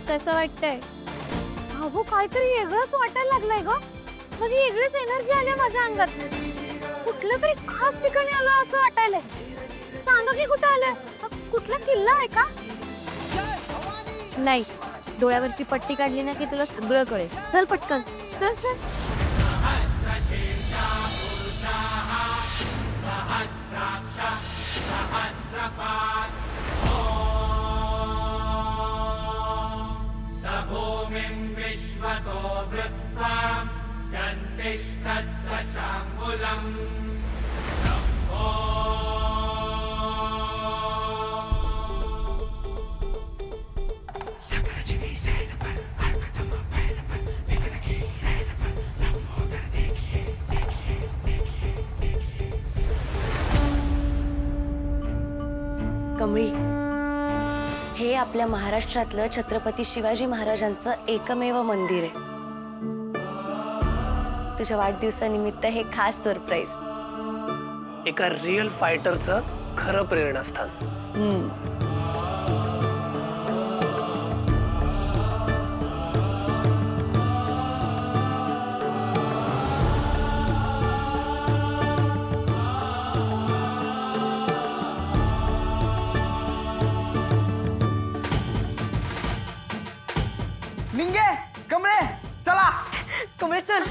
कसं वाटतंय? अगो काहीतरी वेगळंच वाटायला लागलंय ग. म्हणजे वेगळीच एनर्जी आली माझ्या अंगात. कुठलं तरी खास ठिकाणी आलं असं वाटायलंय. सांगा की कुठं आलंय? कुठला किल्ला आहे का? नाही, डोळ्यावरची पट्टी काढली ना की तुला सगळं कळेल. चल पटकन. चल चल. भूमिं विश्वतो वृत्वा गन्तिष्ठत्तशाङ्गुलम् कमळी, हे आपल्या महाराष्ट्रातलं छत्रपती शिवाजी महाराजांचं एकमेव मंदिर आहे. तुझ्या वाढदिवसानिमित्त हे खास सरप्राईज. एका रिअल फायटरचं खरं प्रेरणास्थान. निंगे, कमळे, चला. कमळे चल.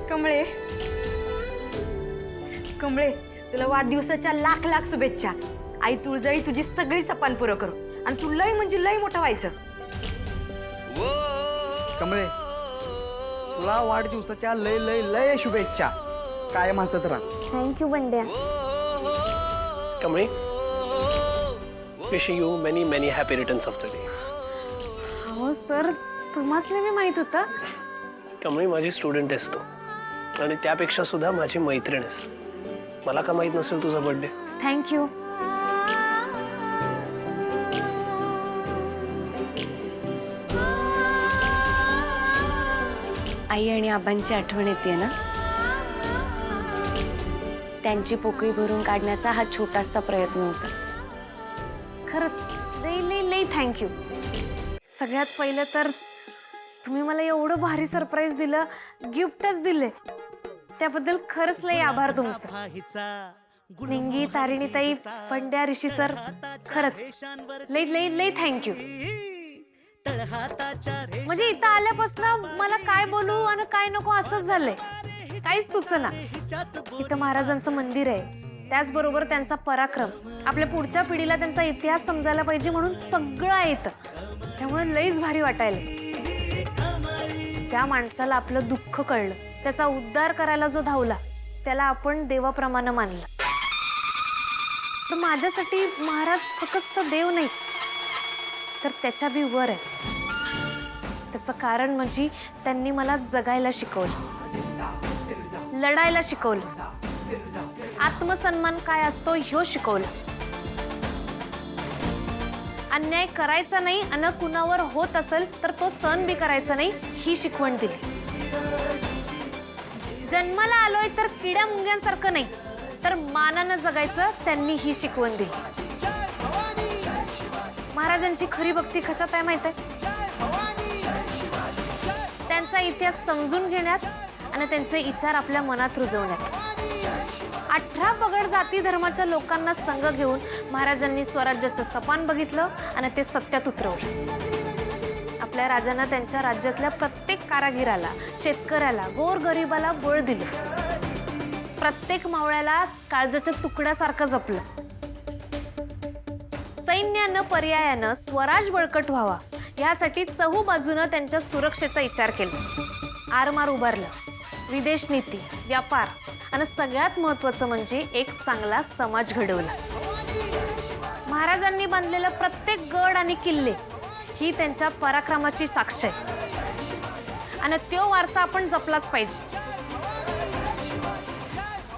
कमळे, कमळे, तुला वाढदिवसाच्या लाख लाख शुभेच्छा. आई तुळजाई तुझी सगळी सपान पुरं करू आणि तू लय म्हणजे लय मोठं व्हायचं. कमळे, तुला वाढदिवसाच्या लय लय लय शुभेच्छा. कायम हसत राहा. Thank you Bandya. Kamli, wish you many many happy returns of the day. हो सर, तुम्हाला मी माहित होतं. कमळी माझी स्टुडंट आहेस तू, आणि त्यापेक्षा सुद्धा माझी मैत्रीण आहेस. मला का माहित नसेल तुझा बर्थडे? थँक्यू. आई आणि आबांची आठवण येते ना. त्यांची पोकळी भरून काढण्याचा हा छोटासा प्रयत्न होता. खरंच लई लई लई थँक्यू. सगळ्यात पहिलं तर तुम्ही मला एवढं भारी सरप्राईज दिलं, गिफ्टच दिले, त्याबद्दल खरंच लई आभार तुमचं. निंगी, तारिणीताई, पंड्या, ऋषी सर, खरंच लई लई लई थँक्यू. म्हणजे इथं आल्यापासून मला काय बोलू आणि काय नको असंच झालंय. काहीच सुचना. इथं महाराजांचं मंदिर आहे, त्याचबरोबर त्यांचा पराक्रम, आपल्या पुढच्या पिढीला त्यांचा इतिहास समजायला पाहिजे म्हणून सगळं आहे इथं. त्यामुळे लईच भारी वाटायला. ज्या माणसाला आपलं दुःख कळलं, त्याचा उद्धार करायला जो धावला, त्याला आपण देवाप्रमाणे मानलं. तर माझ्यासाठी महाराज फक्त देव नाही, तर त्याच्या बी वर आहे. त्याचं कारण म्हणजे त्यांनी मला जगायला शिकवलं, लढायला शिकवलं, आत्मसन्मान काय असतो ह्यो शिकवलं, अन्याय करायचा नाही आणि कुणावर होत असेल तर तो सहन बी करायचा नाही ही शिकवण दिली. जन्माला आलोय तर किड्या मुंग्यांसारखं नाही, तर मानानं जगायचं त्यांनी ही शिकवण दिली. महाराजांची खरी भक्ती कशात आहे माहित आहे? त्यांचा इतिहास समजून घेण्यात आणि त्यांचे विचार आपल्या मनात रुजवण्यात. 18 पगड जाती धर्माच्या लोकांना संघ घेऊन महाराजांनी स्वराज्याचं सपान बघितलं आणि ते सत्यात उतरवलं। आपल्या राजानं त्यांच्या राज्यातल्या प्रत्येक कारागिराला, शेतकऱ्याला, गोरगरिबाला बळ दिलं। प्रत्येक मावळ्याला काळजाच्या तुकड्यासारखं जपलं। सैन्यानं पर्यायानं स्वराज बळकट व्हावा यासाठी चहूबाजूनं त्यांच्या सुरक्षेचा विचार केला। आरमार उभारलं, विदेश नीती, व्यापार आणि सगळ्यात महत्त्वाचं म्हणजे एक चांगला समाज घडवला। महाराजांनी बांधलेलं प्रत्येक गड आणि किल्ले ही त्यांच्या पराक्रमाची साक्ष आहे आणि तो वारसा आपण जपलाच पाहिजे।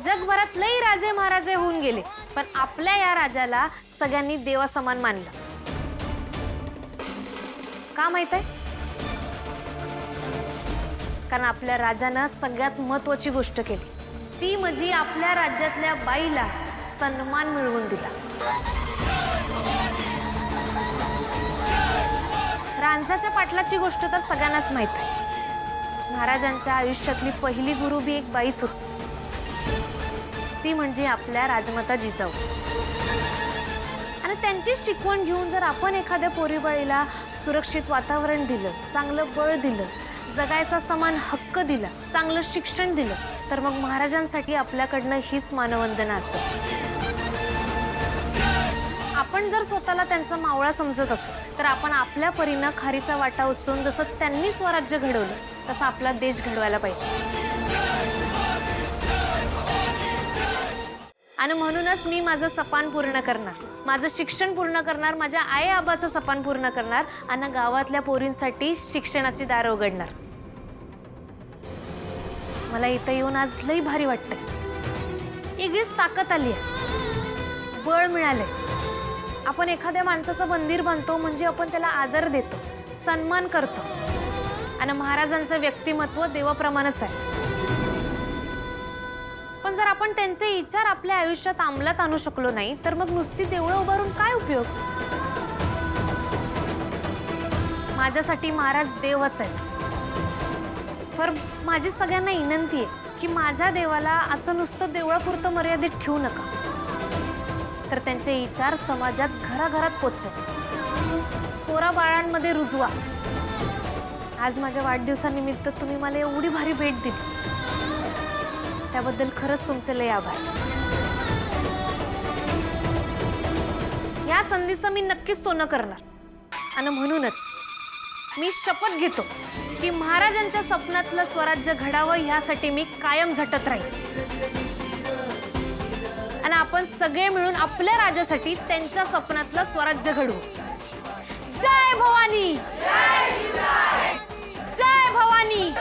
जगभरात लई राजे महाराजे होऊन गेले, पण आपल्या या राजाला सगळ्यांनी देवासमान मानलं। का माहित आहे? कारण आपल्या राजानं सगळ्यात महत्त्वाची गोष्ट केली, ती म्हणजे आपल्या राज्यातल्या बाईला सन्मान मिळवून दिला। रांझाच्या पाटलाची गोष्ट तर सगळ्यांनाच माहित आहे। महाराजांच्या आयुष्यातली पहिली गुरु बी एक बाईच होती, ती म्हणजे आपल्या राजमाता जिजाऊ। आणि त्यांची शिकवण घेऊन जर आपण एखाद्या पोरीबाळीला सुरक्षित वातावरण दिलं, चांगलं बळ दिलं, जगायचा समान हक्क दिला, चांगलं शिक्षण दिलं, तर मग महाराजांसाठी आपल्याकडनं हीच मानवंदना असेल। आपण जर स्वतःला त्यांचा मावळा समजत असू तर आपण आपल्या परीनं खारीचा वाटा उचलून जसं त्यांनी स्वराज्य घडवलं तसं आपला देश घडवायला पाहिजे। आणि म्हणूनच मी माझं सपान पूर्ण करणार, माझं शिक्षण पूर्ण करणार, माझ्या आई आबाचं सपान पूर्ण करणार आणि गावातल्या पोरींसाठी शिक्षणाची दारं उघडणार। मला इथं येऊन आज लई भारी वाटतंय। वेगळीच ताकद आली आहे, बळ मिळाले। आपण एखाद्या माणसाचं मंदिर बांधतो म्हणजे आपण त्याला आदर देतो, सन्मान करतो आणि महाराजांचं व्यक्तिमत्व देवाप्रमाणेच आहे। पण जर आपण त्यांचे विचार आपल्या आयुष्यात अंमलात आणू शकलो नाही तर मग नुसती देवळं उभारून काय उपयोग? माझ्यासाठी महाराज देवच आहेत। पर माझी सगळ्यांना विनंती आहे की माझ्या देवाला असं नुसतं देवळापुरतं मर्यादित ठेवू नका, तर त्यांचे विचार समाजात घराघरात पोचवा, पोरा बाळांमध्ये रुजवा। आज माझ्या वाढदिवसानिमित्त तुम्ही मला एवढी भारी भेट दिली, त्याबद्दल खरंच तुमचे लय आभार। या संधीचं मी नक्कीच सोनं करणार आणि म्हणूनच मी शपथ घेतो की महाराजांच्या स्वप्नातलं स्वराज्य घडावं यासाठी मी कायम झटत राहील आणि आपण सगळे मिळून आपल्या राजासाठी त्यांच्या स्वप्नातलं स्वराज्य घडवू। जय भवानी, जय भवानी।